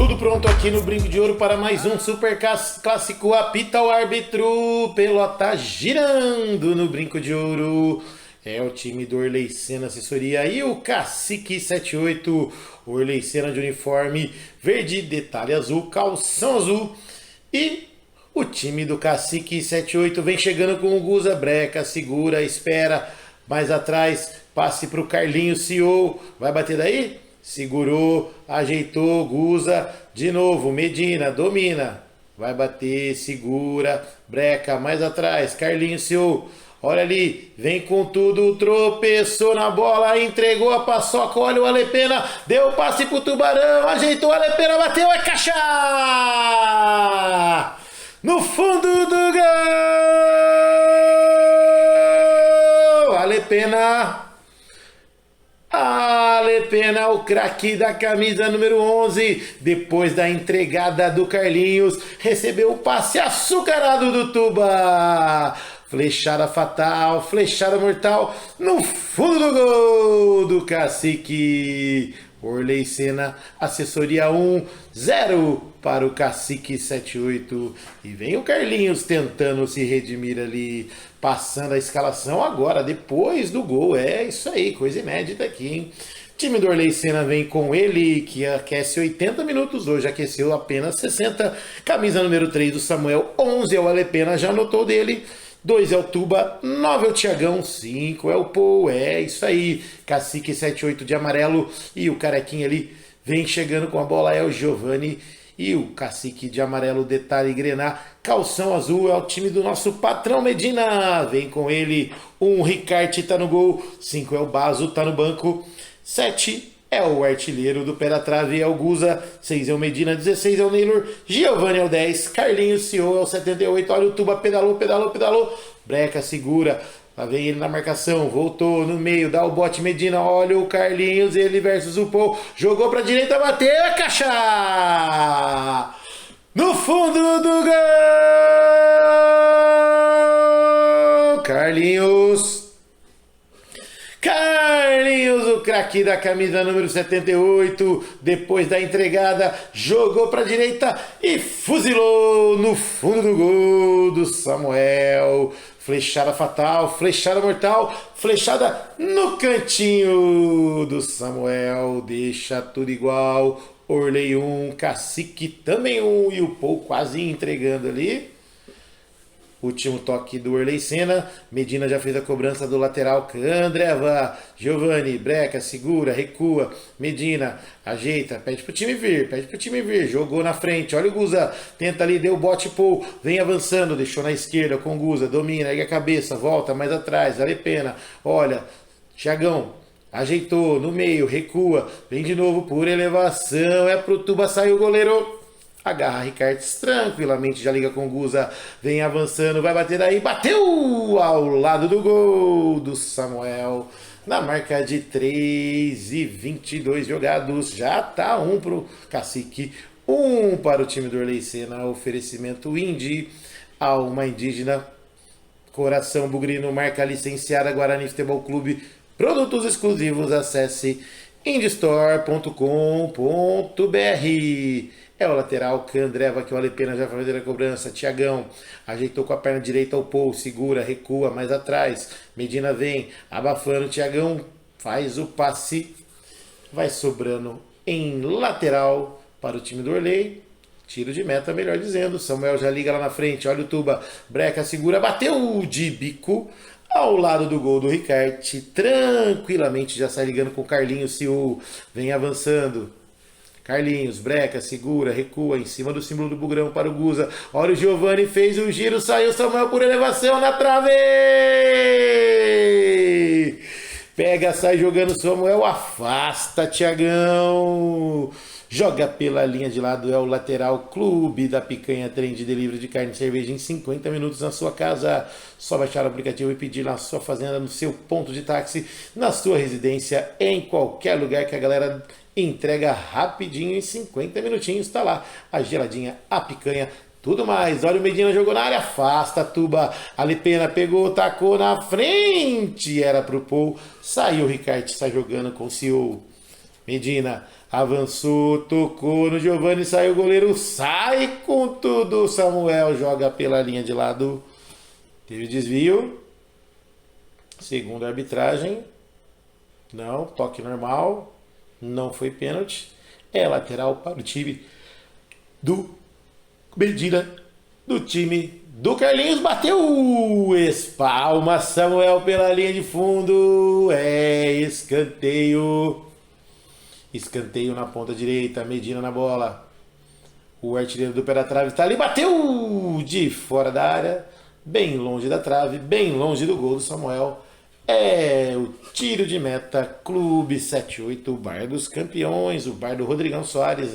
Tudo pronto aqui no Brinco de Ouro para mais um Super Clássico. Apita o árbitro, pelota girando no Brinco de Ouro. É o time do Orley Senna Assessoria e o Cacique 78. Orley Senna de uniforme verde, detalhe azul, calção azul. E o time do Cacique 78 vem chegando com o Guza, breca, segura, espera. Mais atrás, passe para o Carlinhos CEO. Vai bater daí? Segurou, ajeitou, Guza, de novo, Medina, domina, vai bater, segura, breca, mais atrás, Carlinhos CEO, olha ali, vem com tudo, tropeçou na bola, entregou a paçoca, olha o Alepena, deu o passe pro Tubarão, ajeitou, Alepena, bateu, é caixa! No fundo do gol! Alepena... Alepena, o craque da camisa número 11, depois da entregada do Carlinhos, recebeu o passe açucarado do Tuba. Flechada fatal, flechada mortal, no fundo do gol do Cacique. Orley Senna, assessoria 1-0 para o Cacique 78. E vem o Carlinhos tentando se redimir ali, passando a escalação agora, depois do gol. É isso aí, coisa inédita aqui, hein? O time do Orley Senna vem com ele, que aquece 80 minutos hoje, aqueceu apenas 60. Camisa número 3 do Samuel, 11 é o Alepena, já anotou dele. 2 é o Tuba, 9 é o Tiagão, 5 é o Paul, é isso aí. Cacique 78 de amarelo e o carequinha ali vem chegando com a bola, é o Giovani. E o Cacique de amarelo, detalhe grenar, calção azul, é o time do nosso patrão Medina. Vem com ele, 1 Ricarte tá no gol, 5 é o Bazo, tá no banco, 7 é o artilheiro do pé da trave, é o Guza, 6 é o Medina, 16 é o Neylor, Giovani é o 10, Carlinhos CEO é o 78, olha o Tuba, pedalou, breca, segura, lá vem ele na marcação, voltou no meio, dá o bote Medina, olha o Carlinhos, ele versus o Paul, jogou pra direita, bateu, é caixa! No fundo do gol! Carlinhos, o craque da camisa número 78, depois da entregada, jogou para a direita e fuzilou no fundo do gol do Samuel. Flechada fatal, flechada mortal, flechada no cantinho do Samuel, deixa tudo igual. Orley 1, Cacique também 1 e o Paul quase entregando ali. Último toque do Orley Senna, Medina já fez a cobrança do lateral, Andreva, Giovani, breca, segura, recua, Medina, ajeita, pede pro time vir, jogou na frente, olha o Guza, tenta ali, deu o bote, Paul, vem avançando, deixou na esquerda com o Guza, domina, ergue a cabeça, volta mais atrás, Alepena, olha, Thiagão, ajeitou, no meio, recua, vem de novo por elevação, é pro Tuba, saiu o goleiro. Agarra Ricardes tranquilamente, já liga com o Guza, vem avançando, vai bater aí, bateu ao lado do gol do Samuel, na marca de 3:22 jogados, já tá 1 pro Cacique, 1 para o time do Orley Senna, oferecimento Indy, Alma Indígena, Coração Bugrino, marca licenciada Guarani Futebol Clube, produtos exclusivos, acesse indistore.com.br. É o lateral, Andreva, que o Alepena já vai fazer a cobrança. Tiagão ajeitou com a perna direita o Paul, segura, recua, mais atrás. Medina vem, abafando. Tiagão faz o passe, vai sobrando em lateral para o time do Orley. Tiro de meta, melhor dizendo. Samuel já liga lá na frente, olha o Tuba, breca, segura, bateu de bico ao lado do gol do Ricarte. Tranquilamente já sai ligando com o Carlinhos, CEO, vem avançando. Carlinhos, breca, segura, recua em cima do símbolo do bugrão para o Guza. Olha o Giovani, fez o giro, saiu Samuel por elevação na trave! Pega, sai jogando Samuel, afasta Tiagão. Joga pela linha de lado, é o lateral, Clube da Picanha, trem de delivery de carne e cerveja em 50 minutos na sua casa. Só baixar o aplicativo e pedir na sua fazenda, no seu ponto de táxi, na sua residência, em qualquer lugar que a galera entrega rapidinho, em 50 minutinhos, tá lá a geladinha, a picanha, tudo mais. Olha o Medina, jogou na área, afasta a Tuba, Alepena pegou, tacou na frente, era pro Paul, saiu o Ricarte, sai jogando com o CEO. Medina avançou, tocou no Giovani, saiu o goleiro, sai com tudo. Samuel joga pela linha de lado. Teve desvio. Segundo a arbitragem. Não, toque normal. Não foi pênalti. É lateral para o time do Medina, do time do Carlinhos. Bateu! Espalma Samuel pela linha de fundo. É escanteio. Escanteio na ponta direita. Medina na bola. O artilheiro do pé da trave está ali. Bateu de fora da área. Bem longe da trave. Bem longe do gol do Samuel. É o tiro de meta, Clube 78, o bar dos campeões, o bar do Rodrigão Soares,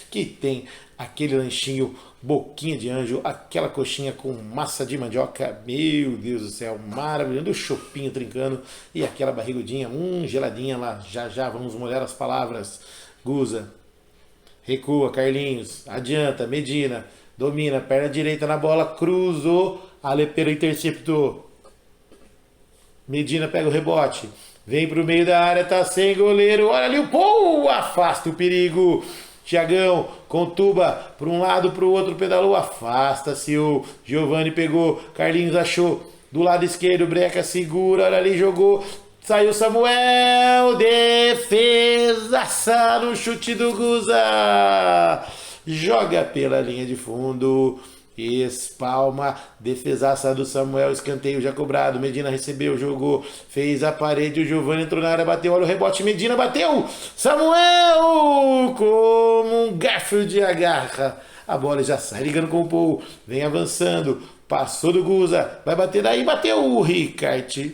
que tem aquele lanchinho boquinha de anjo, aquela coxinha com massa de mandioca, meu Deus do céu, maravilhoso, do chopinho trincando e aquela barrigudinha, geladinha lá, já vamos molhar as palavras. Guza, recua, Carlinhos, adianta, Medina, domina, perna direita na bola, cruzou, Alepena interceptou. Medina pega o rebote, vem pro meio da área, tá sem goleiro, olha ali o Pou, afasta o perigo. Thiagão contuba para um lado, para o outro, pedalou, afasta-se o Giovani, pegou, Carlinhos achou, do lado esquerdo, Breca segura, olha ali, jogou, saiu Samuel, defesaça no chute do Guza, joga pela linha de fundo. Espalma, defesaça do Samuel, escanteio já cobrado, Medina recebeu, jogou, fez a parede, o Giovani entrou na área, bateu, olha o rebote, Medina bateu, Samuel, como um Garfield agarra, a bola já sai ligando com o Pou, vem avançando, passou do Guza, vai bater daí, bateu o Ricarte,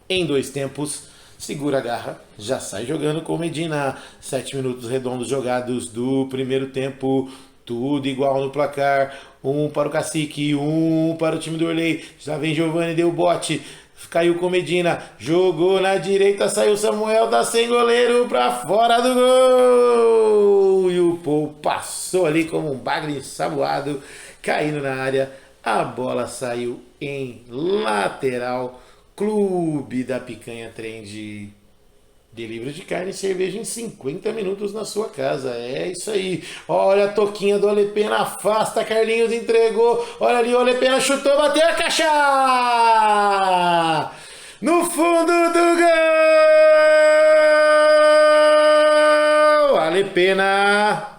em 2 tempos, segura a garra, já sai jogando com Medina, 7 minutos redondos jogados do primeiro tempo, tudo igual no placar, 1 para o Cacique, 1 para o time do Orley, já vem Giovani, deu bote, caiu com Medina, jogou na direita, saiu Samuel, tá sem goleiro, pra fora do gol, e o Pou passou ali como um bagre ensaboado, caindo na área, a bola saiu em lateral, Clube da Picanha Trend. Delivery de carne e cerveja em 50 minutos na sua casa. É isso aí. Olha a toquinha do Alepena. Afasta. Carlinhos entregou. Olha ali. O Alepena chutou. Bateu a caixa. No fundo do gol. Alepena.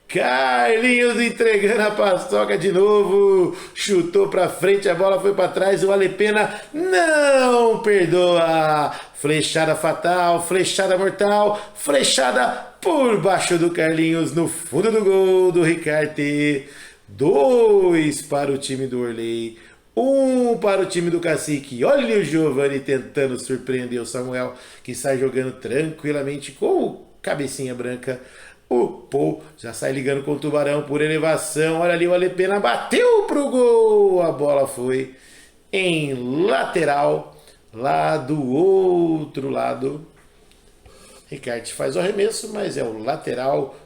Carlinhos entregando a paçoca de novo, chutou pra frente, a bola foi pra trás, o Alepena não perdoa, flechada fatal, flechada mortal, flechada por baixo do Carlinhos, no fundo do gol do Ricarte, 2 para o time do Orley, 1 para o time do Cacique. Olha o Giovani tentando surpreender o Samuel, que sai jogando tranquilamente com o cabecinha branca. O Pou já sai ligando com o Tubarão por elevação. Olha ali, o Alepena bateu pro gol. A bola foi em lateral, lá do outro lado. Ricarte faz o arremesso, mas é o lateral.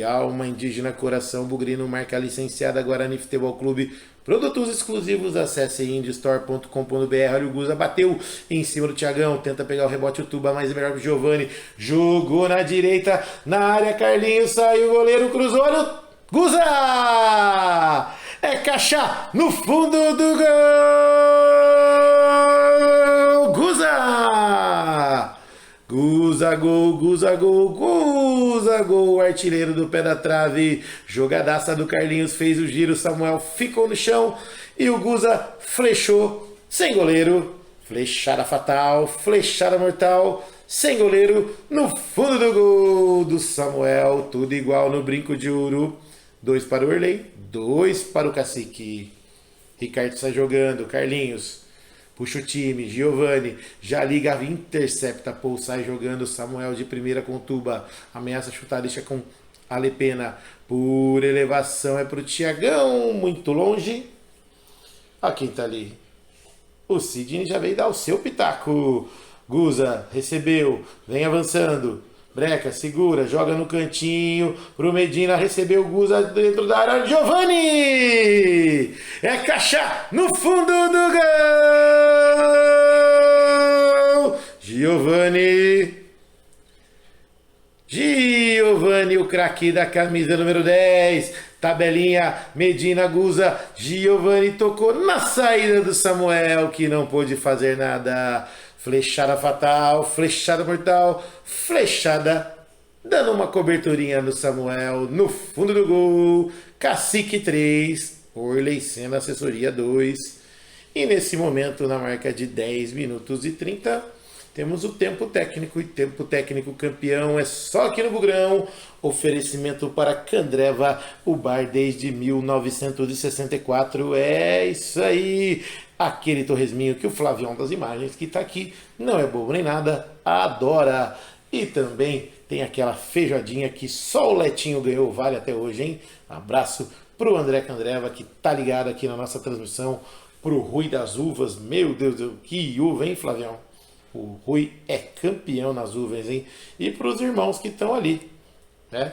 Alma indígena, coração bugrino, marca licenciada Guarani Futebol Clube. Produtos exclusivos, acesse indiestore.com.br. Olha o Guza, bateu em cima do Thiagão, tenta pegar o rebote, o Tuba, mais melhor pro Giovani, jogou na direita, na área, Carlinhos, saiu o goleiro, cruzou, olha o Guza! É caixa no fundo do gol! Guza! Guza, gol, Guza, gol, Guza, gol, artilheiro do pé da trave, jogadaça do Carlinhos, fez o giro, Samuel ficou no chão e o Guza flechou, sem goleiro, flechada fatal, flechada mortal, sem goleiro, no fundo do gol do Samuel, tudo igual no brinco de ouro, 2 para o Orley, 2 para o Cacique, Ricardo sai jogando, Carlinhos, puxa o time, Giovani, já liga, intercepta, Pou sai jogando, Samuel de primeira com Tuba, ameaça chutar, deixa com Alepena, por elevação é pro Thiagão, muito longe, a quem tá ali, o Sidney já veio dar o seu pitaco, Guza recebeu, vem avançando, Breca segura, joga no cantinho, pro Medina, recebeu o Guza dentro da área, Giovani! É caixa no fundo do gol! Giovani Giovani, o craque da camisa número 10. Tabelinha, Medina, Guza. Giovani tocou na saída do Samuel, que não pôde fazer nada. Flechada fatal, flechada mortal, flechada, dando uma coberturinha no Samuel, no fundo do gol. Cacique 3, Orley Senna, assessoria 2. E nesse momento, na marca de 10 minutos e 30, temos o tempo técnico. E tempo técnico campeão é só aqui no Bugrão. Oferecimento para Candreva, o bar desde 1964. É isso aí. Aquele torresminho que o Flavião das imagens, que está aqui, não é bobo nem nada, adora. E também tem aquela feijoadinha que só o Letinho ganhou, vale até hoje, hein? Abraço pro André Candreva, que tá ligado aqui na nossa transmissão. Pro Rui das Uvas, meu Deus, que uva, hein, Flavião? O Rui é campeão nas uvas, hein? E para os irmãos que estão ali, né?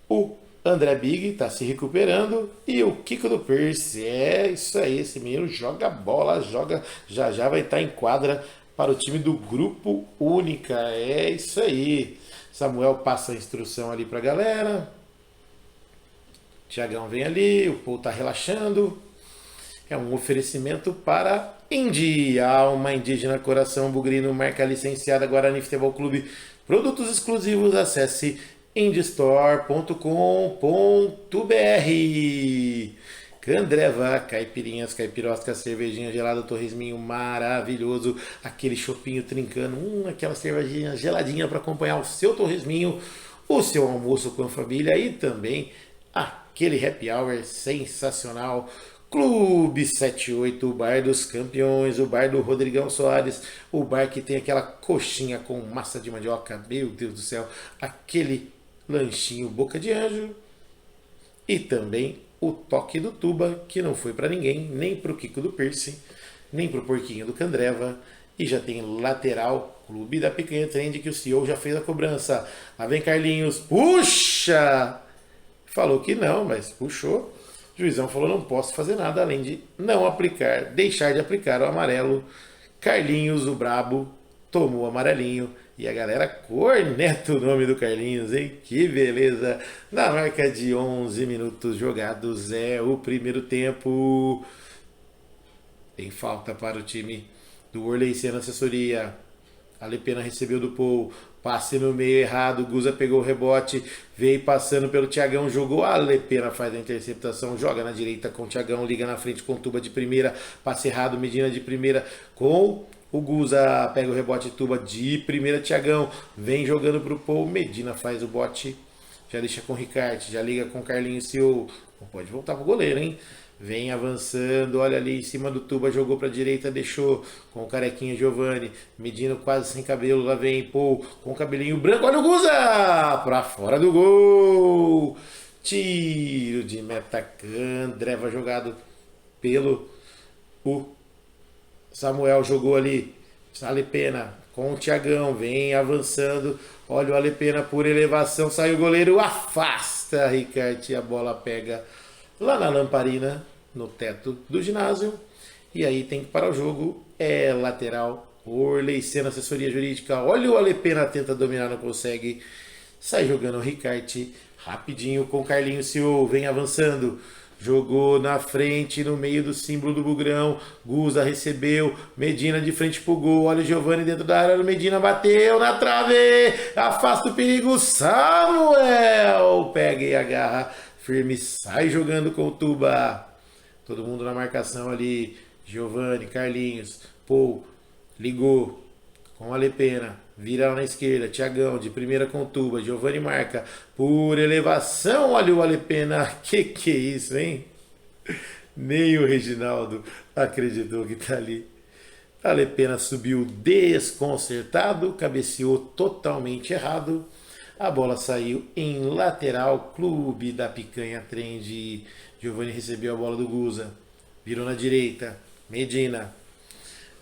O André Big está se recuperando e o Kiko do Percy, é isso aí, esse menino joga bola, joga, já vai estar em quadra para o time do Grupo Única, é isso aí. Samuel passa a instrução ali para a galera, Tiagão vem ali, o Paul está relaxando. É um oferecimento para Indy, Alma Indígena Coração Bugrino, marca licenciada Guarani Futebol Clube. Produtos exclusivos, acesse indystore.com.br. Candreva, caipirinhas, caipiroscas, cervejinha gelada, torresminho maravilhoso, aquele chopinho trincando, aquela cervejinha geladinha para acompanhar o seu torresminho, o seu almoço com a família e também aquele happy hour sensacional. Clube 78, o bar dos campeões, o bar do Rodrigão Soares, o bar que tem aquela coxinha com massa de mandioca, meu Deus do céu, aquele lanchinho boca de anjo e também o toque do Tuba, que não foi para ninguém, nem pro Kiko do Percy, nem pro Porquinho do Candreva, e já tem lateral, Clube da Picanha Trend, que o CEO já fez a cobrança. Lá vem Carlinhos, puxa! Falou que não, mas puxou. O juizão falou, não posso fazer nada além de não aplicar, deixar de aplicar o amarelo. Carlinhos, o brabo, tomou o amarelinho. E a galera corneta o nome do Carlinhos, hein? Que beleza! Na marca de 11 minutos jogados é o primeiro tempo. Tem falta para o time do Orley Senna assessoria. A Lepena recebeu do Paul. Passe no meio errado, o Guza pegou o rebote, veio passando pelo Thiagão, jogou, a Lepena faz a interceptação, joga na direita com o Thiagão, liga na frente com o Tuba de primeira, passe errado, Medina de primeira com o Guza, pega o rebote Tuba de primeira, Thiagão, vem jogando pro Paul, Medina faz o bote, já deixa com o Ricarte, já liga com o Carlinhos CEO, não pode voltar pro goleiro, hein? Vem avançando, olha ali em cima do Tuba, jogou para a direita, deixou com o carequinha Giovani, Medina quase sem cabelo, lá vem Paul com o cabelinho branco, olha o Guza, para fora do gol, tiro de meta, Candreva jogado pelo o Samuel, jogou ali, Alepena com o Thiagão, vem avançando, olha o Alepena por elevação, sai o goleiro, afasta, Ricarte, a bola pega lá na lamparina, no teto do ginásio. E aí tem que parar o jogo. É lateral. Orley Senna, assessoria jurídica. Olha o Alepena, tenta dominar, não consegue. Sai jogando o Ricarte. Rapidinho com o Carlinhos CEO. Vem avançando. Jogou na frente, no meio do símbolo do Bugrão. Guza recebeu. Medina de frente pro gol. Olha o Giovani dentro da área. O Medina bateu na trave. Afasta o perigo. Samuel pega e agarra. Firme, sai jogando com o Tuba. Todo mundo na marcação ali. Giovani, Carlinhos, Paul, ligou com a Lepena. Vira lá na esquerda. Thiagão, de primeira com o Tuba. Giovani marca por elevação. Olha o Alepena. Que é isso, hein? Nem o Reginaldo acreditou que tá ali. A Lepena subiu desconcertado. Cabeceou totalmente errado. A bola saiu em lateral, Clube da Picanha Trend. Giovani recebeu a bola do Guza. Virou na direita. Medina.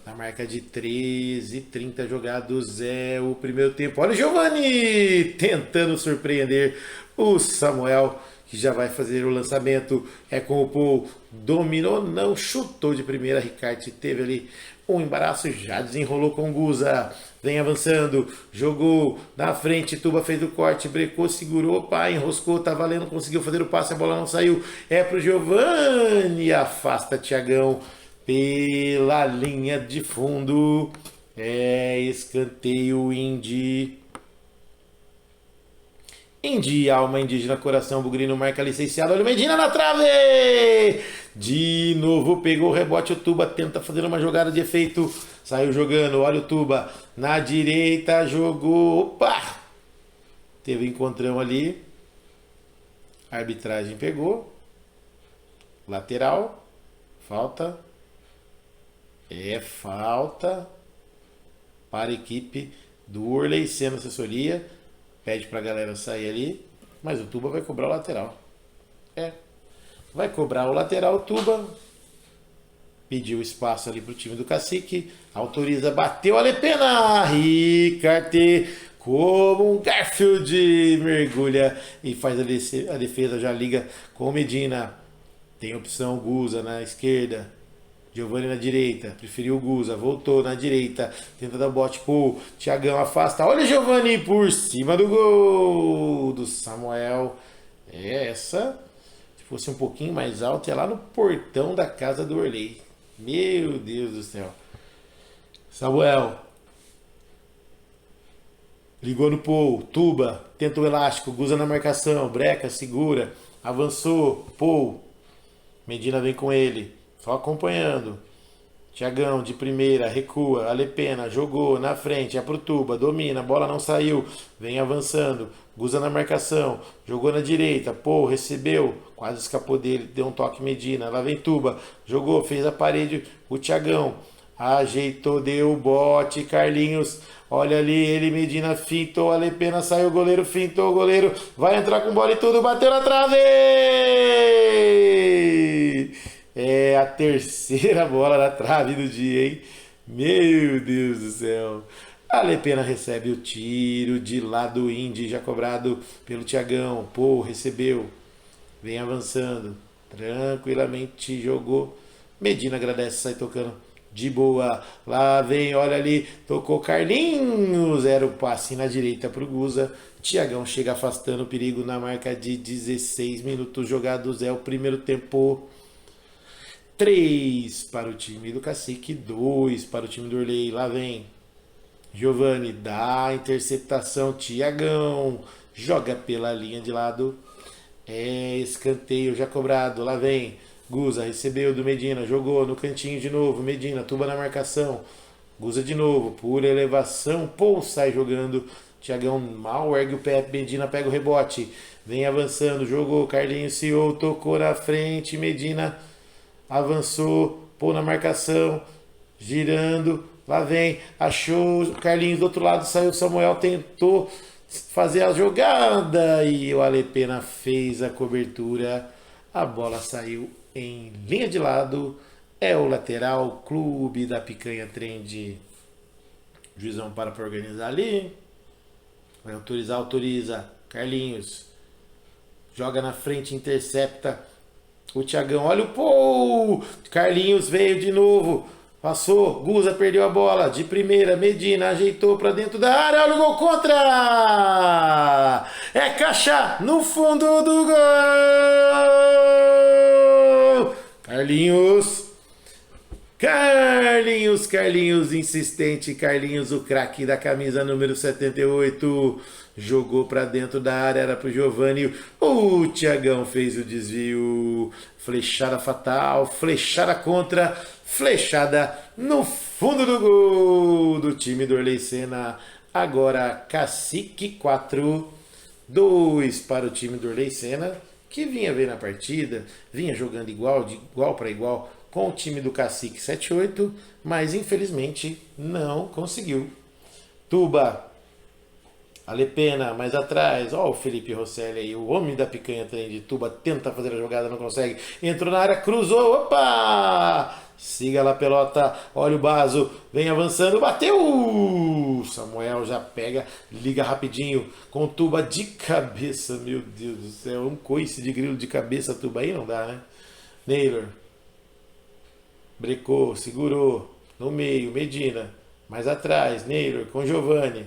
Na marca de 13:30 jogados é o primeiro tempo. Olha o Giovani tentando surpreender o Samuel, que já vai fazer o lançamento. É com o Paul, dominou, não chutou de primeira. Ricarte teve ali um embaraço, já desenrolou com o Guza. Vem avançando, jogou na frente, Tuba fez o corte, brecou, segurou, pá, enroscou, tá valendo, conseguiu fazer o passe, a bola não saiu. É pro Giovani, afasta Thiagão pela linha de fundo. É escanteio Indy. Indy, alma indígena, coração bugrino, marca licenciado. Olha o Medina na trave! De novo pegou o rebote, o Tuba tenta fazer uma jogada de efeito. Saiu jogando, olha o Tuba. Na direita, jogou. Opa! Teve encontrão ali. A arbitragem pegou. Lateral. Falta. É falta para a equipe do Urley Sena Assessoria. Pede para a galera sair ali. Mas o Tuba vai cobrar o lateral. Vai cobrar o lateral, o Tuba. Pediu espaço ali para o time do Cacique. Autoriza, bateu a Lepena. Ricarte, como um Garfield, mergulha e faz a defesa. Já liga com o Medina. Tem opção Guza na esquerda. Giovani na direita, preferiu o Guza, voltou na direita, tenta dar o bote pro Thiagão, afasta, olha o Giovani por cima do gol do Samuel. Essa, se fosse um pouquinho mais alta, é lá no portão da casa do Orley. Meu Deus do céu. Samuel. Ligou no Paul, Tuba, tenta o elástico, Guza na marcação, breca, segura, avançou, Paul. Medina vem com ele. Só acompanhando. Thiagão de primeira, recua, Alepena, jogou na frente, é pro Tuba, domina, a bola não saiu, vem avançando, Guza na marcação, jogou na direita, pô, recebeu, quase escapou dele, deu um toque Medina, lá vem Tuba, jogou, fez a parede, o Thiagão, ajeitou, deu o bote, Carlinhos, olha ali, ele Medina fintou, Alepena saiu, o goleiro fintou, o goleiro vai entrar com bola e tudo, bateu na trave! É a terceira bola na trave do dia, hein? Meu Deus do céu. A Lepena recebe o tiro de lado Indy, já cobrado pelo Thiagão. Pô, recebeu. Vem avançando. Tranquilamente jogou. Medina agradece, sai tocando de boa. Lá vem, olha ali. Tocou Carlinhos. Era o passe na direita pro Guza. Thiagão chega afastando o perigo na marca de 16 minutos jogados. É o primeiro tempo. 3 para o time do Cacique, 2 para o time do Orley. Lá vem Giovani, dá a interceptação, Thiagão joga pela linha de lado. É escanteio já cobrado. Lá vem Guza, recebeu do Medina, jogou no cantinho de novo. Medina, Tuba na marcação. Guza de novo, pura elevação. Pô, sai jogando. Thiagão mal ergue o pé, Medina pega o rebote. Vem avançando, jogou. Carlinhos CEO, tocou na frente. Medina avançou, pô na marcação, girando, lá vem, achou o Carlinhos do outro lado, saiu o Samuel, tentou fazer a jogada e o Alepena fez a cobertura, a bola saiu em linha de lado, é o lateral, Clube da Picanha Trend. O juizão para organizar ali, vai autorizar, autoriza, Carlinhos, joga na frente, intercepta, o Thiagão, olha o Paul! Carlinhos veio de novo. Passou, Guza perdeu a bola. De primeira, Medina ajeitou para dentro da área. Olha o gol contra! É caixa no fundo do gol! Carlinhos. Carlinhos insistente. Carlinhos, o craque da camisa número 78. Jogou para dentro da área, era pro Giovani. O Thiagão fez o desvio. Flechada fatal, flechada contra, flechada no fundo do gol do time do Orley Sena. Agora Cacique 4, 2 para o time do Orley Sena, que vinha ver na partida, vinha jogando igual, de igual para igual com o time do Cacique 7-8, mas infelizmente não conseguiu. Tuba Alepena, mais atrás. Ó o Felipe Rosselli aí, o homem da picanha trem de Tuba, tenta fazer a jogada, não consegue. Entrou na área, cruzou, opa! Siga lá, pelota. Olha o Baso, vem avançando, bateu! Samuel já pega, liga rapidinho com Tuba de cabeça, meu Deus do céu. Um coice de grilo de cabeça, Tuba aí não dá, né? Naylor. Brecou, segurou. No meio, Medina. Mais atrás, Naylor com Giovani.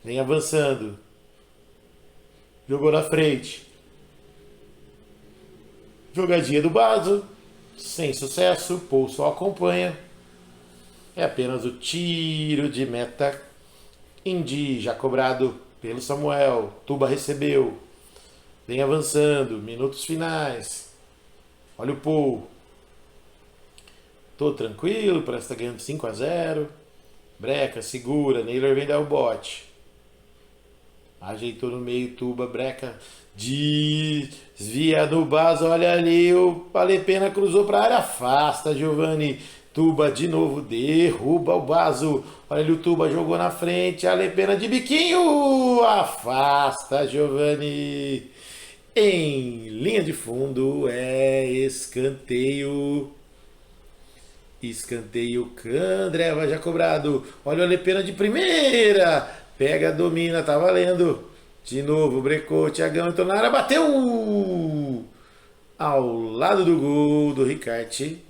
Vem avançando. Jogou na frente. Jogadinha do Baso. Sem sucesso. Paul só acompanha. É apenas o tiro de meta. Indy já cobrado pelo Samuel. Tuba recebeu. Vem avançando. Minutos finais. Olha o Paul. Tô tranquilo. Parece que tá ganhando 5-0. Breca, segura. Naylor vem dar o bote. Ajeitou no meio, Tuba, Breca, desvia no Baso, olha ali, o Alepena cruzou para a área, afasta, Giovani, Tuba de novo, derruba o Baso, olha ali o Tuba, jogou na frente, Alepena de biquinho, afasta, Giovani, em linha de fundo, é escanteio. Escanteio, Candreva já cobrado, olha o Alepena de primeira, pega, domina, tá valendo. De novo, brecou, Thiagão entrou na área, bateu! Ao lado do gol do Ricarte,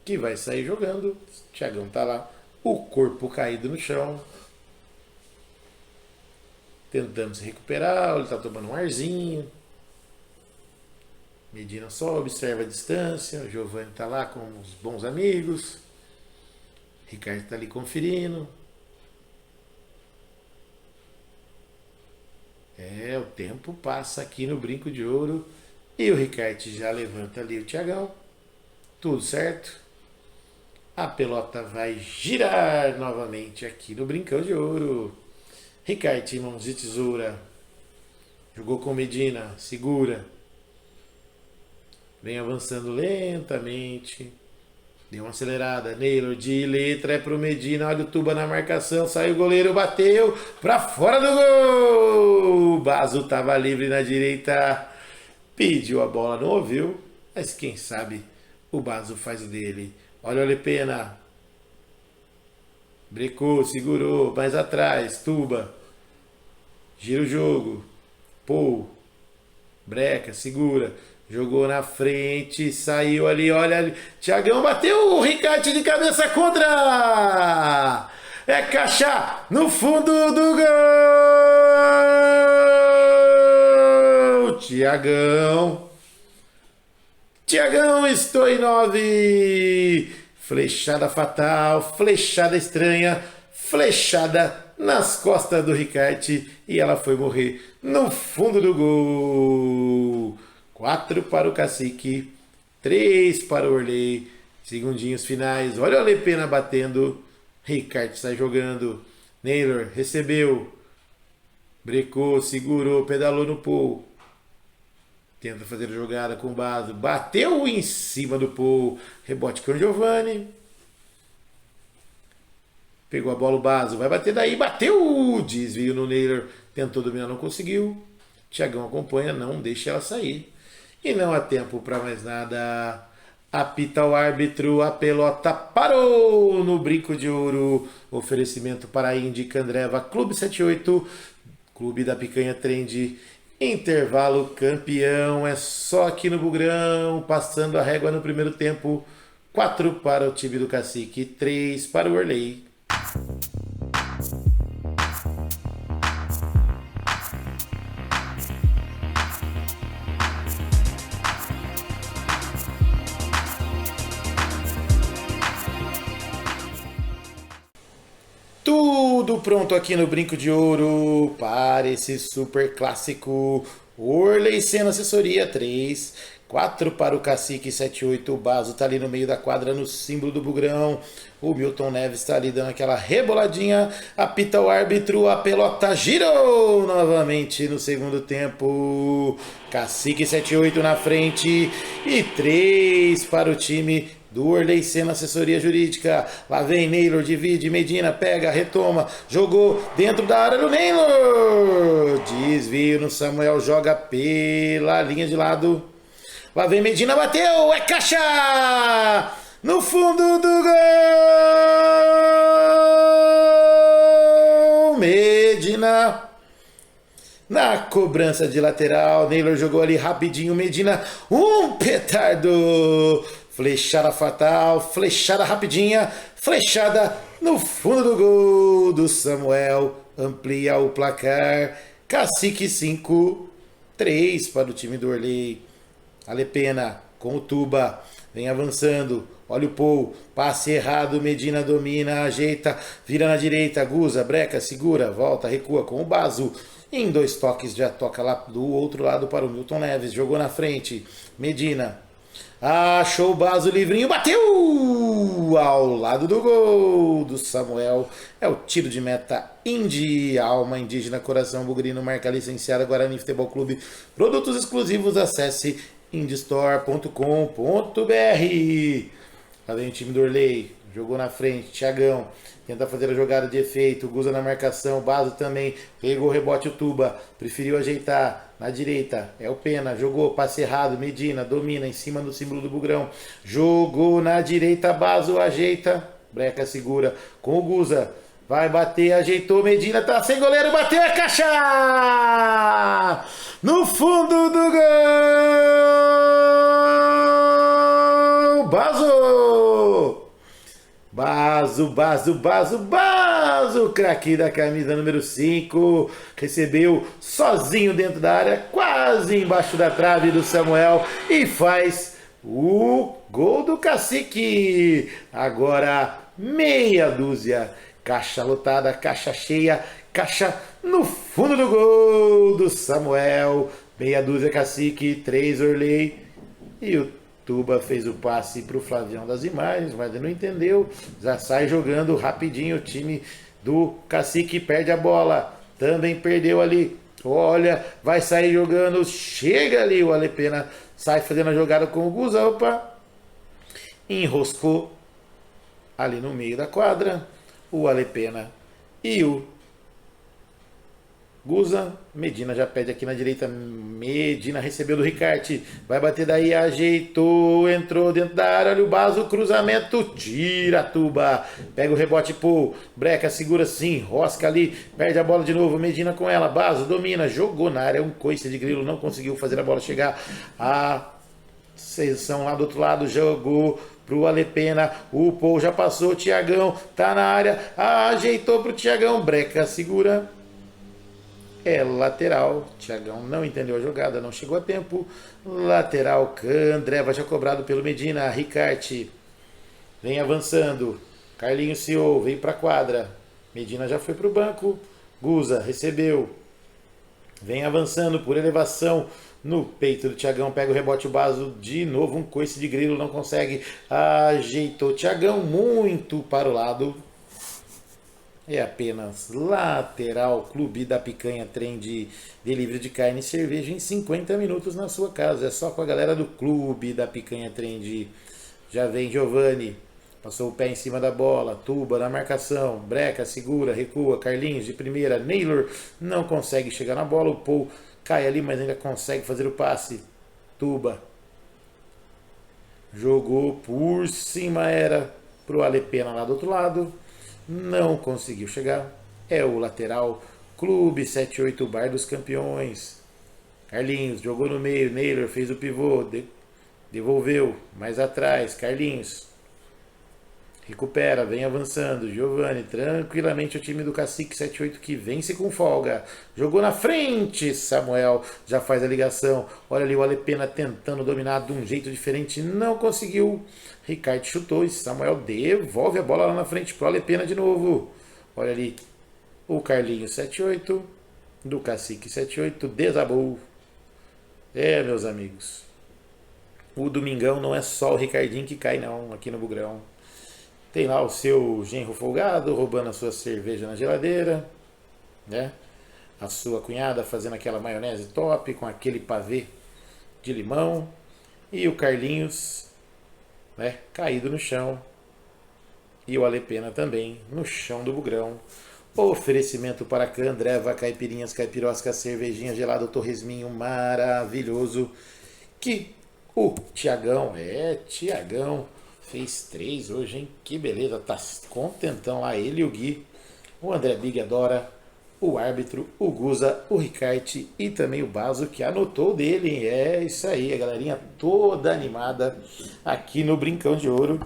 que vai sair jogando. Thiagão tá lá, o corpo caído no chão. Tentando se recuperar, ele tá tomando um arzinho. Medina só observa a distância, o Giovani tá lá com os bons amigos. Ricardo tá ali conferindo. O tempo passa aqui no Brinco de Ouro e o Ricardo já levanta ali o Thiagão. Tudo certo? A pelota vai girar novamente aqui no Brincão de Ouro. Ricardo, mãos de tesoura. Jogou com Medina, segura. Vem avançando lentamente. Deu uma acelerada. Naylor de letra é pro Medina. Olha o Tuba na marcação. Saiu o goleiro, bateu pra fora do gol. O Baso tava livre na direita. Pediu a bola, não ouviu. Mas quem sabe o Baso faz o dele. Olha o Alepena. Brecou, segurou. Mais atrás. Tuba. Gira o jogo. Paul. Breca, segura. Jogou na frente, saiu ali, olha ali. Thiagão bateu o Ricardo de cabeça contra. É caixa no fundo do gol. Thiagão. Thiagão, estou em 9. Flechada fatal, flechada estranha, flechada nas costas do Ricardo e ela foi morrer no fundo do gol. 4 para o Cacique, 3 para o Orley, segundinhos finais, olha o Alepena batendo, Ricardo sai jogando, Naylor recebeu, brecou, segurou, pedalou no Paul, tenta fazer a jogada com o Baso, bateu em cima do Paul, rebote com o Giovani, pegou a bola o Baso, vai bater daí, bateu, desvio no Naylor, tentou dominar, não conseguiu, Thiagão acompanha, não deixa ela sair. E não há tempo para mais nada. Apita o árbitro, a pelota parou no Brinco de Ouro. Oferecimento para a Indy, Candreva, Clube 78, Clube da Picanha Trend. Intervalo campeão, é só aqui no Bugrão, passando a régua no primeiro tempo. 4 para o time do Cacique, 3 para o Orley. Tudo pronto aqui no Brinco de Ouro para esse super clássico. Orley Sena Assessoria 3, 4 para o Cacique 78. O Baso tá ali no meio da quadra no símbolo do Bugrão. O Milton Neves está ali dando aquela reboladinha. Apita o árbitro, a pelota girou novamente no segundo tempo. Cacique 78 na frente e 3 para o time do Orley Senna Assessoria Jurídica. Lá vem Neylor, divide, Medina, pega, retoma, jogou dentro da área do Neylor. Desvio no Samuel, joga pela linha de lado. Lá vem Medina, bateu, é caixa! No fundo do gol! Medina na cobrança de lateral. Neylor jogou ali rapidinho. Medina, um petardo! Flechada fatal, flechada rapidinha, flechada no fundo do gol do Samuel. Amplia o placar. Cacique 5, 3 para o time do Orley. Alepena com o Tuba, vem avançando, olha o Paul, passe errado, Medina domina, ajeita, vira na direita, Guza, breca, segura, volta, recua com o Baso, em 2 toques já toca lá do outro lado para o Milton Neves, jogou na frente, Medina, achou o Baso livrinho, bateu ao lado do gol do Samuel, é o tiro de meta Indy, alma indígena, coração bugrino, marca licenciada Guarani Futebol Clube, produtos exclusivos, acesse indistore.com.br. Lá vem o time do Orley, jogou na frente, Thiagão, tenta fazer a jogada de efeito, Guza na marcação, Baso também, pegou o rebote o Tuba, preferiu ajeitar na direita, é o Pena, jogou, passe errado, Medina, domina em cima do símbolo do Bugrão, jogou na direita, Baso ajeita, breca segura com o Guza, vai bater, ajeitou, Medina tá sem goleiro, bateu, é caixa! No fundo do gol! Baso! Baso, craque da camisa número 5, recebeu sozinho dentro da área, quase embaixo da trave do Samuel e faz o gol do Cacique. Agora meia dúzia. Caixa lotada, caixa cheia, caixa no fundo do gol do Samuel. Meia dúzia Cacique, 3 Orley. E o Tuba fez o passe para o Flavião das imagens, mas ele não entendeu. Já sai jogando rapidinho o time do Cacique, perde a bola. Também perdeu ali. Olha, vai sair jogando, chega ali o Alepena, sai fazendo a jogada com o Guza, opa. Enroscou ali no meio da quadra. O Alepena e o Guza. Medina já pede aqui na direita. Medina recebeu do Ricarte. Vai bater daí, ajeitou, entrou dentro da área. Olha o Baso, cruzamento, tira a Tuba. Pega o rebote, pô. Breca, segura sim, rosca ali. Perde a bola de novo. Medina com ela. Baso domina, jogou na área. Um coice de grilo, não conseguiu fazer a bola chegar. A seleção lá do outro lado jogou pro Alepena, o Paul já passou, o Thiagão tá na área, ajeitou pro Thiagão, breca, segura, é lateral, Thiagão não entendeu a jogada, não chegou a tempo, lateral, Candreva já cobrado pelo Medina, Ricarte, vem avançando, Carlinhos Ciou, veio pra quadra, Medina já foi pro banco, Guza recebeu, vem avançando por elevação, no peito do Thiagão, pega o rebote, o Baso de novo, um coice de grilo, não consegue, ajeitou Thiagão muito para o lado, é apenas lateral, Clube da Picanha, trem de delivery de carne e cerveja em 50 minutos na sua casa, é só com a galera do Clube da Picanha, trem de, já vem Giovani, passou o pé em cima da bola, Tuba na marcação, breca, segura, recua, Carlinhos de primeira, Neylor não consegue chegar na bola, o Paul cai ali, mas ainda consegue fazer o passe. Tuba jogou por cima, era pro Alepena lá do outro lado. Não conseguiu chegar. É o lateral. Clube 78, Bar dos Campeões. Carlinhos jogou no meio. Neylor fez o pivô. Devolveu. Mais atrás. Carlinhos. Recupera, vem avançando, Giovani, tranquilamente o time do Cacique 78 que vence com folga, jogou na frente, Samuel já faz a ligação, olha ali o Alepena tentando dominar de um jeito diferente, não conseguiu, Ricardo chutou e Samuel devolve a bola lá na frente pro Alepena de novo, olha ali o Carlinhos 78, do Cacique 78, desabou, meus amigos, o domingão não é só o Ricardinho que cai não, aqui no Bugrão. Tem lá o seu genro folgado, roubando a sua cerveja na geladeira, né? A sua cunhada fazendo aquela maionese top com aquele pavê de limão. E o Carlinhos né, caído no chão. E o Alepena também no chão do bugrão. Oferecimento para Candreva, caipirinhas, caipiroscas, cervejinha gelada, torresminho maravilhoso. Que o Tiagão, fez 3 hoje, hein? Que beleza, tá contentão lá, ele e o Gui. O André Big adora, o árbitro, o Guza, o Ricarte e também o Baso, que anotou dele, hein? É isso aí, a galerinha toda animada aqui no Brincão de Ouro,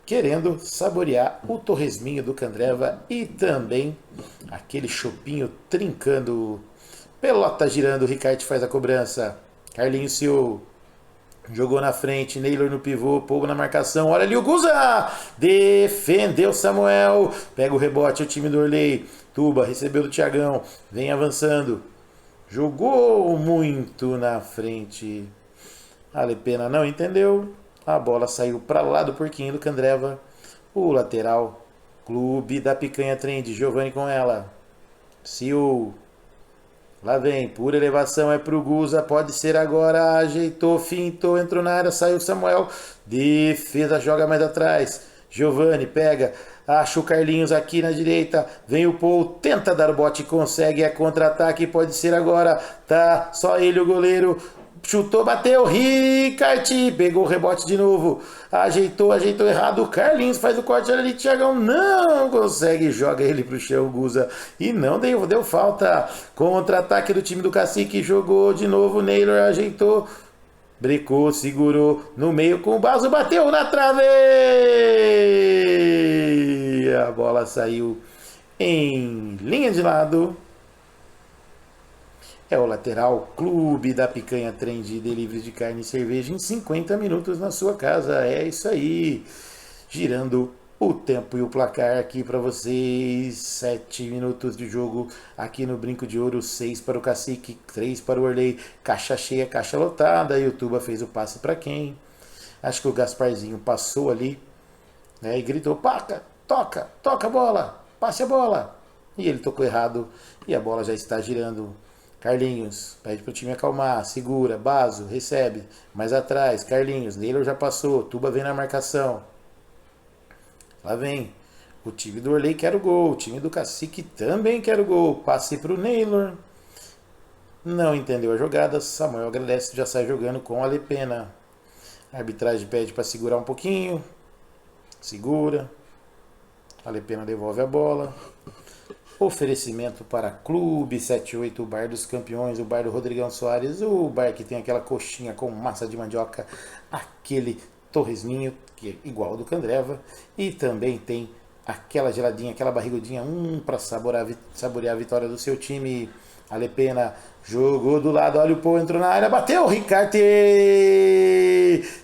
querendo saborear o torresminho do Candreva e também aquele chopinho trincando. Pelota girando, o Ricarte faz a cobrança. Carlinhos Ciu jogou na frente, Neylor no pivô, Povo na marcação, olha ali o Guza! Defendeu Samuel, pega o rebote, o time do Orley. Tuba recebeu do Tiagão, vem avançando. Jogou muito na frente. Alepena não entendeu. A bola saiu para lá do porquinho do Candreva. O lateral, Clube da Picanha Trend, Giovanni com ela. Ciu. Lá vem, pura elevação, é pro Guza, pode ser agora, ajeitou, fintou, entrou na área, saiu Samuel, defesa, joga mais atrás, Giovanni pega, acha o Carlinhos aqui na direita, vem o Paul, tenta dar o bote, consegue, é contra-ataque, pode ser agora, tá, só ele o goleiro, chutou, bateu, Ricarte, pegou o rebote de novo, ajeitou errado, o Carlinhos faz o corte ali, Thiagão não consegue, joga ele pro chão, Guza, e não deu falta, contra-ataque do time do Cacique, jogou de novo, Neylor ajeitou, brecou, segurou, no meio com o Baso, bateu na trave, a bola saiu em linha de lado. É o lateral, Clube da Picanha Trend, delivery de carne e cerveja em 50 minutos na sua casa. É isso aí. Girando o tempo e o placar aqui para vocês. 7 minutos de jogo aqui no Brinco de Ouro. 6 para o Cacique, 3 para o Orley. Caixa cheia, caixa lotada. E o Tuba fez o passe para quem? Acho que o Gasparzinho passou ali, né, e gritou, paca, toca a bola, passe a bola. E ele tocou errado e a bola já está girando. Carlinhos, pede pro time acalmar, segura, Baso, recebe, mais atrás, Carlinhos, Neylor já passou, Tuba vem na marcação. Lá vem, o time do Orley quer o gol, o time do Cacique também quer o gol, passe pro Neylor. Não entendeu a jogada, Samuel agradece, já sai jogando com a Alepena. A arbitragem pede para segurar um pouquinho, segura, a Alepena devolve a bola. Oferecimento para Clube 78, o bar dos campeões, o bar do Rodrigão Soares, o bar que tem aquela coxinha com massa de mandioca, aquele torresminho, que é igual ao do Candreva, e também tem aquela geladinha, aquela barrigudinha, para saborear a vitória do seu time. Alepena jogou do lado, olha o Pô, entrou na área, bateu, Ricarte,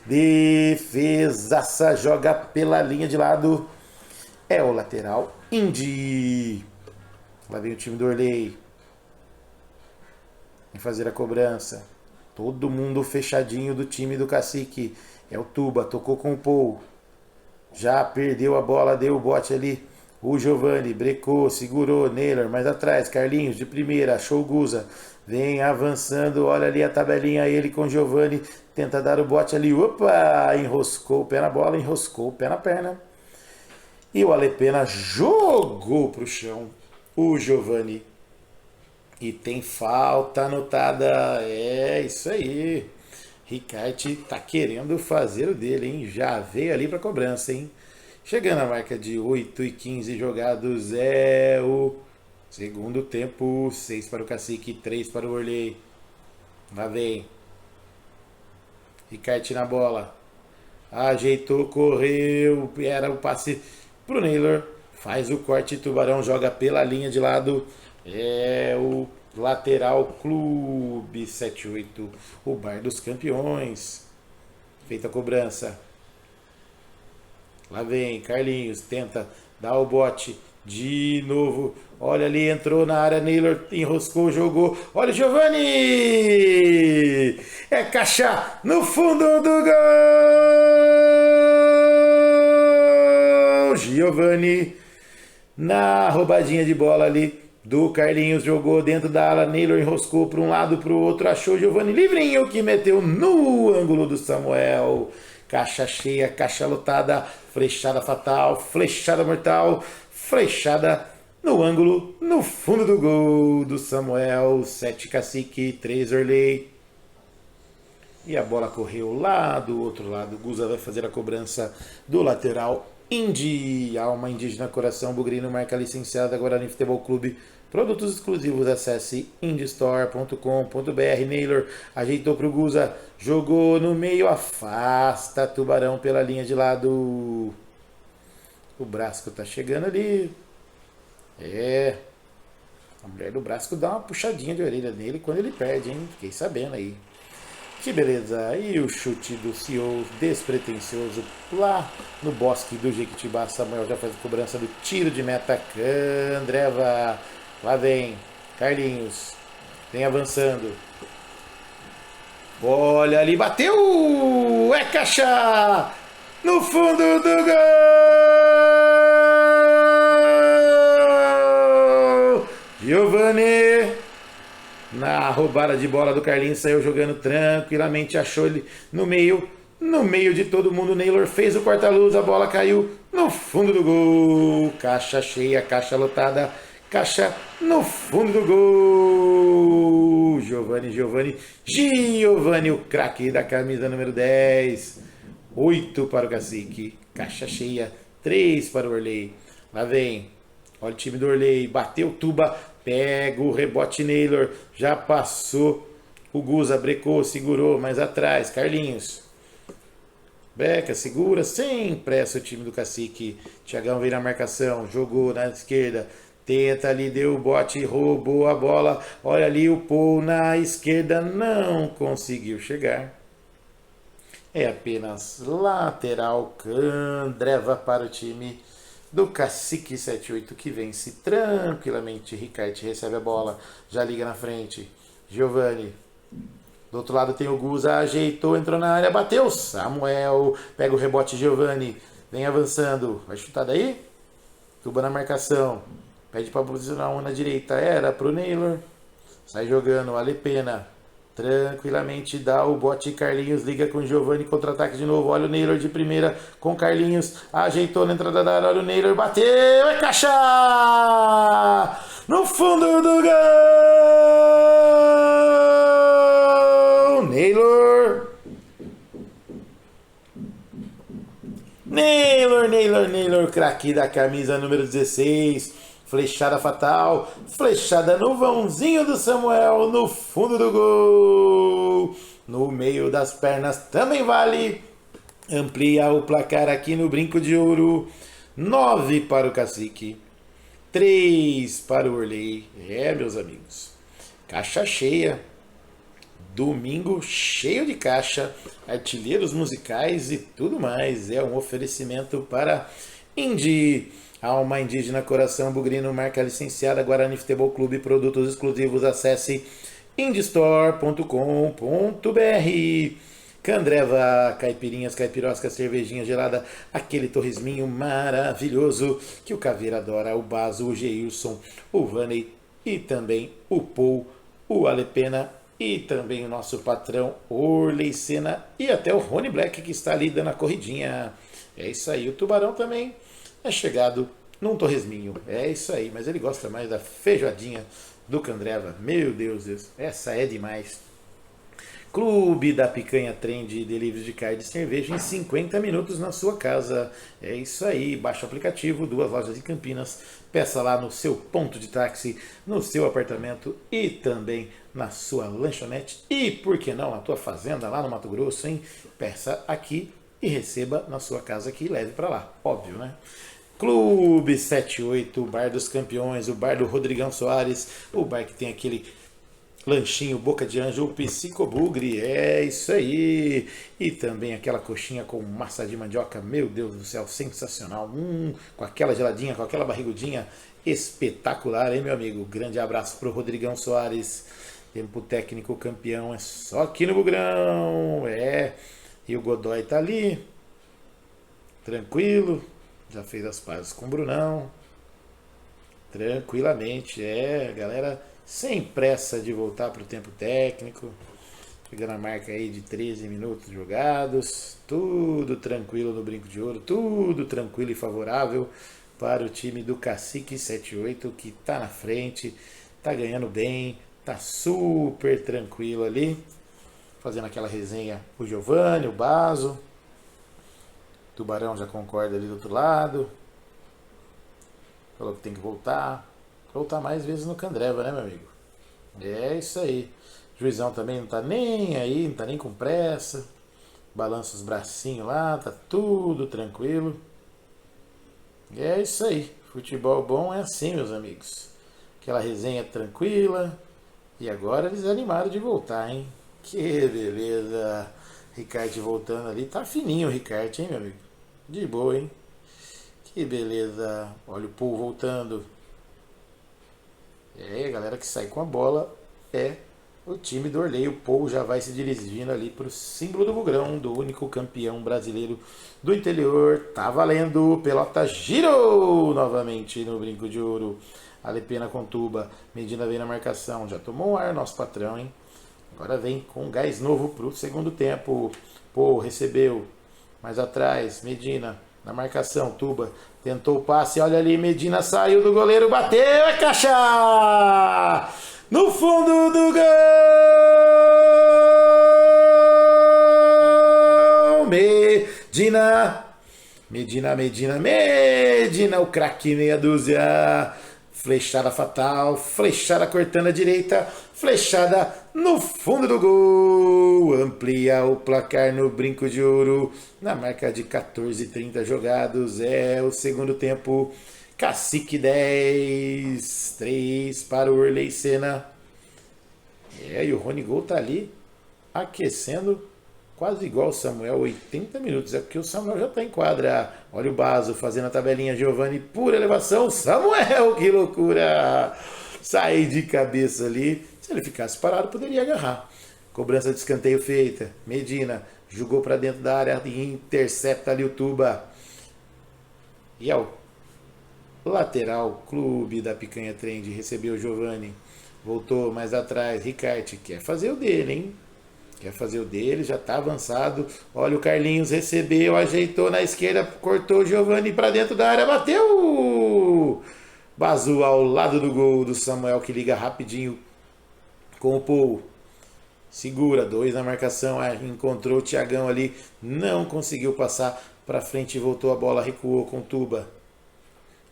defesaça, joga pela linha de lado, é o lateral, Indy. Lá vem o time do Orley. Vem fazer a cobrança. Todo mundo fechadinho do time do Cacique. É o Tuba, tocou com o Paul. Já perdeu a bola, deu o bote ali. O Giovanni brecou, segurou, Neylor, mais atrás. Carlinhos de primeira, achou o Guza. Vem avançando, olha ali a tabelinha, ele com o Giovanni. Tenta dar o bote ali. Opa! Enroscou o pé na bola, enroscou o pé na perna. E o Alepena jogou pro chão. O Giovanni. E tem falta anotada. É isso aí. Ricarte tá querendo fazer o dele, hein? Já veio ali pra cobrança, hein? Chegando a marca de 8:15 jogados. É o segundo tempo. 6 para o Cacique, 3 para o Orley. Lá vem. Ricarte na bola. Ajeitou, correu. Era o passe pro Neylor. Faz o corte, Tubarão joga pela linha de lado. É o lateral Clube 78, o bar dos campeões. Feita a cobrança. Lá vem Carlinhos, tenta dar o bote de novo. Olha ali, entrou na área, Neylor enroscou, jogou. Olha o Giovanni! É caixa no fundo do gol! Giovanni na roubadinha de bola ali do Carlinhos, jogou dentro da ala, Neylor enroscou para um lado, para o outro, achou Giovanni livrinho que meteu no ângulo do Samuel. caixa cheia, caixa lotada, flechada fatal, flechada mortal, flechada no ângulo, no fundo do gol do Samuel, 7 Cacique, 3 Orley. E a bola correu lá do outro lado. O Guza vai fazer a cobrança do lateral. Indy, alma indígena, coração bugrino, marca licenciada Guarani Futebol Clube. Produtos exclusivos, acesse indystore.com.br. Naylor ajeitou para o Guza, jogou no meio, afasta Tubarão pela linha de lado. O Brasco tá chegando ali. A mulher do Brasco dá uma puxadinha de orelha nele quando ele perde, hein? Fiquei sabendo aí. Que beleza! E o chute do CEO despretensioso lá no bosque do Jequitibá. Samuel já faz a cobrança do tiro de meta. Candreva. Lá vem Carlinhos. Vem avançando. Olha ali, bateu! É caixa! No fundo do gol! Giovani! Na roubada de bola do Carlinhos, saiu jogando tranquilamente, achou ele no meio de todo mundo. Naylor fez o corta-luz, a bola caiu no fundo do gol. Caixa cheia, caixa lotada, caixa no fundo do gol. Giovani, o craque da camisa número 10. 8 para o Cacique, caixa cheia, 3 para o Orley. Lá vem, olha o time do Orley, bateu Tuba. Pega o rebote Naylor, já passou o Guza, brecou, segurou, mais atrás, Carlinhos. Beca, segura, sem pressa o time do Cacique. Thiagão vem na marcação, jogou na esquerda, tenta ali, deu o bote, roubou a bola. Olha ali o Paul na esquerda, não conseguiu chegar. É apenas lateral, Candreva para o time do Cacique 78, que vence tranquilamente. Ricarte recebe a bola, já liga na frente. Giovani. Do outro lado tem o Guza, ajeitou, entrou na área, bateu. Samuel, pega o rebote, Giovani. Vem avançando. Vai chutar daí? Tuba na marcação. Pede para posicionar um na direita. Era pro Naylor. Sai jogando, Alepena. Tranquilamente dá o bote, Carlinhos liga com o Giovani, contra-ataque de novo, olha o Naylor de primeira com Carlinhos, ajeitou na entrada da área, olha o Naylor, bateu, é caixa! No fundo do gol! Naylor, craque da camisa número 16. Flechada fatal, flechada no vãozinho do Samuel, no fundo do gol, no meio das pernas também vale, amplia o placar aqui no Brinco de Ouro, 9 para o Cacique, 3 para o Orley, meus amigos, caixa cheia, domingo cheio de caixa, artilheiros musicais e tudo mais, é um oferecimento para Indy. Alma indígena, coração bugrino, marca licenciada Guarani Futebol Clube, produtos exclusivos, acesse indystore.com.br. Candreva, caipirinhas, caipirosca, cervejinha gelada, aquele torresminho maravilhoso que o Caveira adora, o Baso, o Geilson, o Vaney e também o Paul, o Alepena e também o nosso patrão Orley Senna e até o Rony Black que está ali dando a corridinha. É isso aí, o Tubarão também é chegado num torresminho. É isso aí, mas ele gosta mais da feijoadinha do Candreva. Meu Deus, essa é demais. Clube da Picanha Trend, delivery de carne e cerveja em 50 minutos na sua casa. É isso aí, baixa o aplicativo, 2 lojas em Campinas. Peça lá no seu ponto de táxi, no seu apartamento e também na sua lanchonete. E por que não na tua fazenda lá no Mato Grosso, hein? Peça aqui e receba na sua casa aqui e leve para lá. Óbvio, né? Clube 78, o bar dos campeões, o bar do Rodrigão Soares, o bar que tem aquele lanchinho boca de anjo, o psicobugre, é isso aí. E também aquela coxinha com massa de mandioca, meu Deus do céu, sensacional. Com aquela geladinha, com aquela barrigudinha, espetacular, hein, meu amigo? Grande abraço pro Rodrigão Soares. Tempo técnico campeão, é só aqui no Bugrão, E o Godoy tá ali, tranquilo. Já fez as pazes com o Brunão. Tranquilamente. Galera sem pressa de voltar para o tempo técnico. Chegando a marca aí de 13 minutos jogados. Tudo tranquilo no Brinco de Ouro. Tudo tranquilo e favorável para o time do Cacique 78, que tá na frente, tá ganhando bem, tá super tranquilo ali. Fazendo aquela resenha o Giovanni, o Baso. Tubarão já concorda ali do outro lado. Falou que tem que voltar. Voltar mais vezes no Candreva, né, meu amigo? É isso aí. O Juizão também não tá nem aí, não tá nem com pressa. Balança os bracinhos lá, tá tudo tranquilo. É isso aí. Futebol bom é assim, meus amigos. Aquela resenha tranquila. E agora eles animaram de voltar, hein? Que beleza. Ricarte voltando ali. Tá fininho o Ricarte, hein, meu amigo? De boa, hein? Que beleza. Olha o Paul voltando. É, a galera que sai com a bola é o time do Orley. O Paul já vai se dirigindo ali para o símbolo do Bugrão, do único campeão brasileiro do interior. Tá valendo. Pelota girou novamente no Brinco de Ouro. Alepena com Tuba. Medina vem na marcação. Já tomou um ar nosso patrão, hein? Agora vem com gás novo pro segundo tempo. Paul recebeu. Mais atrás. Medina na marcação. Tuba tentou o passe. Olha ali. Medina saiu do goleiro. Bateu. É caixa! No fundo do gol! Medina, o craque meia dúzia. Flechada fatal, flechada cortando a direita, flechada no fundo do gol. Amplia o placar no Brinco de Ouro, na marca de 14:30 jogados. É o segundo tempo. Cacique 10, 3 para o Orley Senna. E o Rony Gol tá ali aquecendo quase igual o Samuel, 80 minutos. É porque o Samuel já tá em quadra. Olha o Baso fazendo a tabelinha. Giovanni, pura elevação. Samuel, que loucura! Sai de cabeça ali. Se ele ficasse parado, poderia agarrar. Cobrança de escanteio feita. Medina jogou para dentro da área e intercepta ali o Tuba. E é o lateral, Clube da Picanha Trend. Recebeu o Giovanni. Voltou mais atrás. Ricarte quer fazer o dele, hein? Quer fazer o dele, já tá avançado. Olha o Carlinhos, recebeu, ajeitou na esquerda, cortou o Giovanni para dentro da área, bateu! Basu ao lado do gol do Samuel, que liga rapidinho com o Paul. Segura, 2 na marcação, encontrou o Thiagão ali, não conseguiu passar para frente e voltou a bola, recuou com Tuba.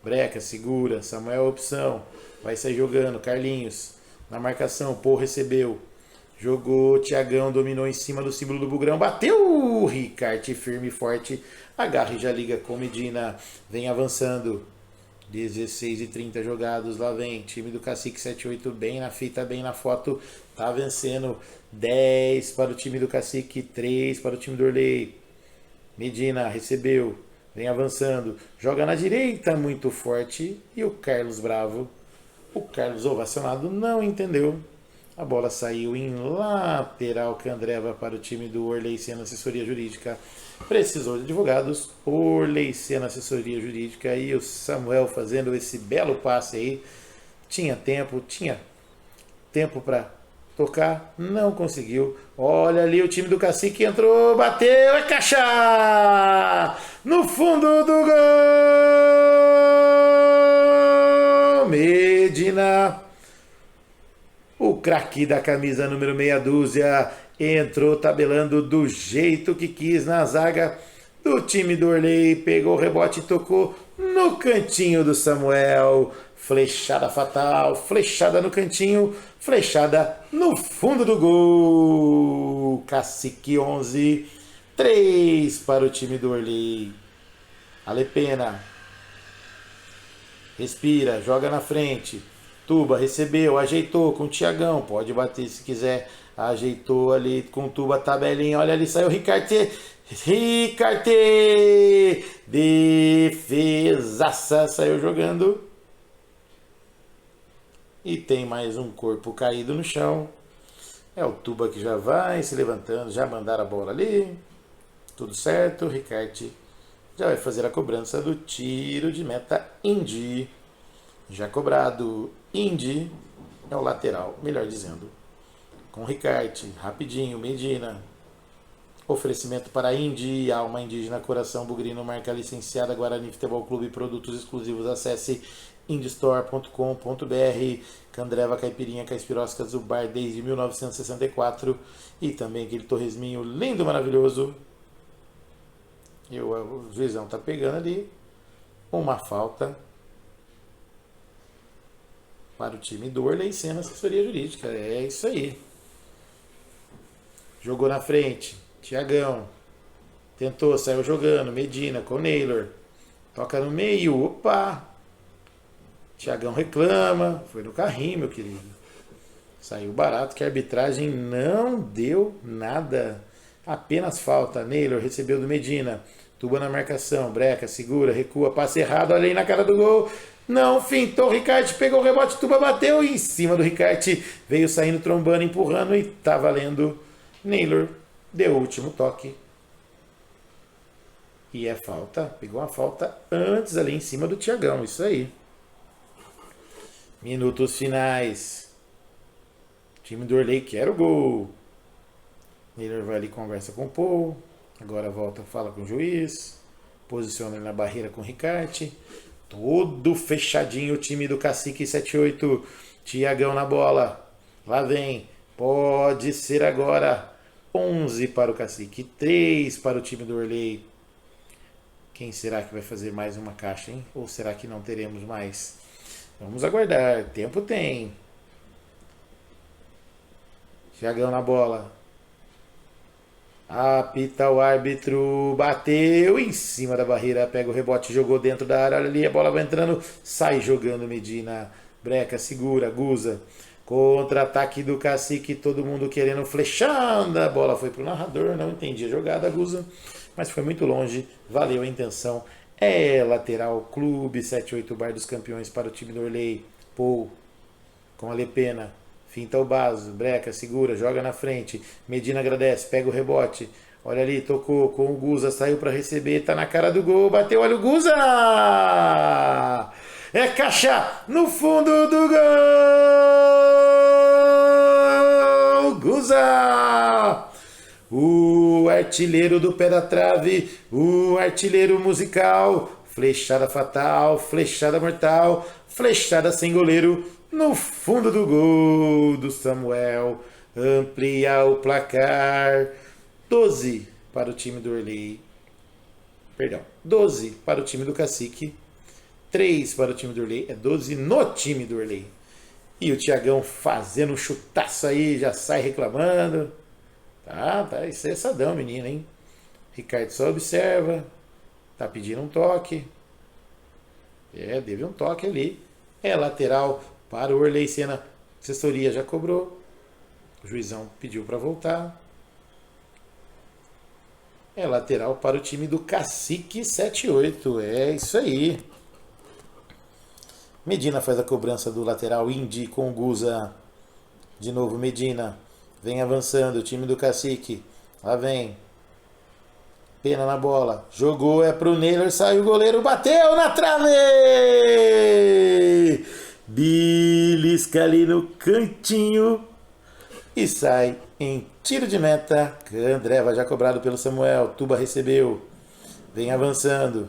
Breca, segura, Samuel opção, vai sair jogando, Carlinhos na marcação, Paul recebeu. Jogou, Thiagão dominou em cima do símbolo do Bugrão, bateu, Ricarte firme e forte, agarra e já liga com Medina, vem avançando, 16:30 jogados, lá vem, time do Cacique 78 bem na fita, bem na foto, tá vencendo, 10 para o time do Cacique, 3 para o time do Orley. Medina recebeu, vem avançando, joga na direita muito forte, e o Carlos Bravo, o Carlos ovacionado, não entendeu. A bola saiu em lateral Candreva para o time do Orley Senna Assessoria Jurídica. Precisou de advogados, Orley Senna Assessoria Jurídica, e o Samuel fazendo esse belo passe aí. Tinha tempo para tocar, não conseguiu. Olha ali o time do Cacique entrou, bateu, é caixa! No fundo do gol! Medina. O craque da camisa número meia dúzia entrou tabelando do jeito que quis na zaga do time do Orley. Pegou o rebote e tocou no cantinho do Samuel. Flechada fatal, flechada no cantinho, flechada no fundo do gol. Cacique 11, 3 para o time do Orley. Alepena. Respira, joga na frente. Tuba recebeu, ajeitou com o Thiagão, pode bater se quiser, ajeitou ali com o Tuba, tabelinha, olha ali, saiu o Ricarte, defesaça, saiu jogando, e tem mais um corpo caído no chão, é o Tuba que já vai se levantando, já mandaram a bola ali, tudo certo, o Ricarte já vai fazer a cobrança do tiro de meta Indy. Já cobrado, Indy é o lateral, melhor dizendo. com Ricarte, rapidinho, Medina. Oferecimento para a Indy, Alma Indígena Coração Bugrino, marca licenciada Guarani Futebol Clube, produtos exclusivos, acesse indystore.com.br. Candreva Caipirinha Caipiroscas do Bar desde 1964 e também aquele torresminho lindo, maravilhoso. E o juizão tá pegando ali uma falta para o time do Orley Senna Assessoria Jurídica. É isso aí. Jogou na frente. Tiagão. Tentou, saiu jogando. Medina com Naylor. Toca no meio. Opa! Tiagão reclama. Foi no carrinho, meu querido. Saiu barato, que a arbitragem não deu nada. Apenas falta. Naylor recebeu do Medina. Tuba na marcação. Breca, segura, recua. Passe errado. Olha aí na cara do gol. Não, fintou o Ricarte, pegou o rebote, Tuba bateu em cima do Ricarte, veio saindo, trombando, empurrando e tá valendo. Naylor deu o último toque. E é falta, pegou uma falta antes ali em cima do Tiagão, isso aí. Minutos finais. O time do Orley quer o gol. Naylor vai ali, conversa com o Paul. Agora volta, fala com o juiz. Posiciona ele na barreira com o Ricarte. Todo fechadinho o time do Cacique 78. Tiagão na bola. Lá vem. Pode ser agora. 11 para o Cacique. 3 para o time do Orley. Quem será que vai fazer mais uma caixa, hein? Ou será que não teremos mais? Vamos aguardar. Tempo tem. Tiagão na bola. Apita o árbitro, bateu em cima da barreira, pega o rebote, jogou dentro da área, olha ali, a bola vai entrando, sai jogando Medina, Breca, segura, Guza, contra-ataque do Cacique, todo mundo querendo flechando, a bola foi pro narrador, não entendi a jogada, Guza, mas foi muito longe, valeu a intenção, é lateral, Clube 78 Bar dos Campeões para o time do Orley, Paul, com a Lepena. Finta o Baso, Breca, segura, joga na frente. Medina agradece, pega o rebote. Olha ali, tocou com o Guza, saiu para receber, tá na cara do gol, bateu, olha o Guza! É caixa no fundo do gol! Guza! O artilheiro do pé da trave, o artilheiro musical, flechada fatal, flechada mortal, flechada sem goleiro. No fundo do gol do Samuel, amplia o placar, 12 para o time do Orley, 12 para o time do Cacique, 3 para o time do Orley, é 12 no time do Orley. E o Tiagão fazendo um chutaço aí, já sai reclamando. Tá, isso é sadão, menino, hein? Ricardo só observa, tá pedindo um toque. Deve um toque ali. É lateral para o Orley Senna, assessoria já cobrou, o juizão pediu para voltar. É lateral para o time do Cacique 78, é isso aí. Medina faz a cobrança do lateral, Indy com o Guza. De novo Medina, vem avançando, o time do Cacique, lá vem. Pena na bola, jogou, é pro Naylor, saiu o goleiro, bateu na trave! Belisca ali no cantinho e sai em tiro de meta. Candreva já cobrado pelo Samuel. Tuba recebeu, vem avançando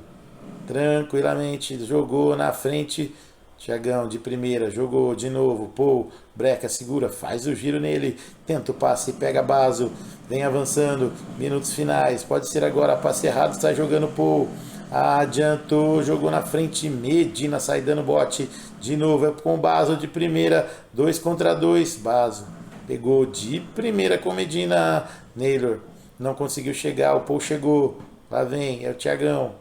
tranquilamente, jogou na frente. Tiagão de primeira, jogou de novo. Paul, Breca, segura, faz o giro nele, tenta o passe, pega Baso, vem avançando. Minutos finais, pode ser agora, passe errado, sai jogando Paul. Adiantou, jogou na frente, Medina sai dando bote, de novo é com Baso de primeira, 2 contra 2, Baso pegou de primeira com Medina, Naylor não conseguiu chegar, o Paul chegou, lá vem, é o Tiagão,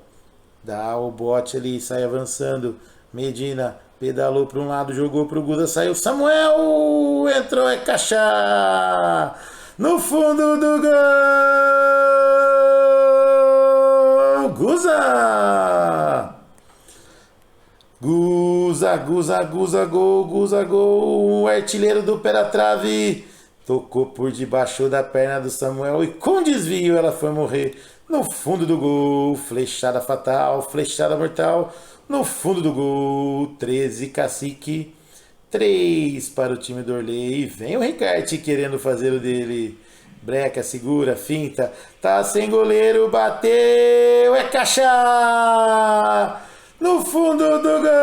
dá o bote ali, sai avançando, Medina pedalou para um lado, jogou para o Guza, saiu Samuel, entrou, é caixa, no fundo do gol! Guza! Guza, gol, Guza, gol, o artilheiro do pé da trave, tocou por debaixo da perna do Samuel e com desvio ela foi morrer no fundo do gol, flechada fatal, flechada mortal, no fundo do gol, 13 Cacique, 3 para o time do Orley. Vem o Ricarte querendo fazer o dele. Breca, segura, finta. Tá sem goleiro, bateu. É caixa! No fundo do gol!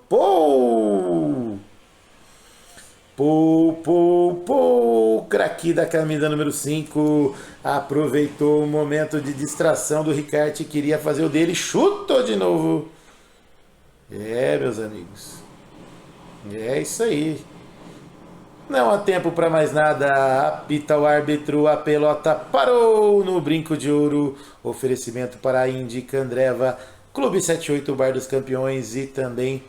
Pou! Pou! Craque da camisa número 5. Aproveitou o momento de distração do Ricarte. Queria fazer o dele. Chutou de novo. Meus amigos. É isso aí. Não há tempo para mais nada. Apita o árbitro, a pelota parou no Brinco de Ouro. Oferecimento para a Indica Andreva, Clube 78 Bar dos Campeões e também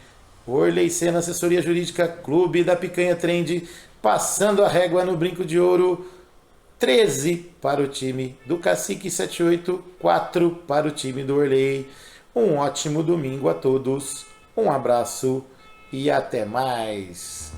Orley Senna Assessoria Jurídica, Clube da Picanha Trend. Passando a régua no Brinco de Ouro. 13 para o time do Cacique 78, 4 para o time do Orley. Um ótimo domingo a todos. Um abraço e até mais.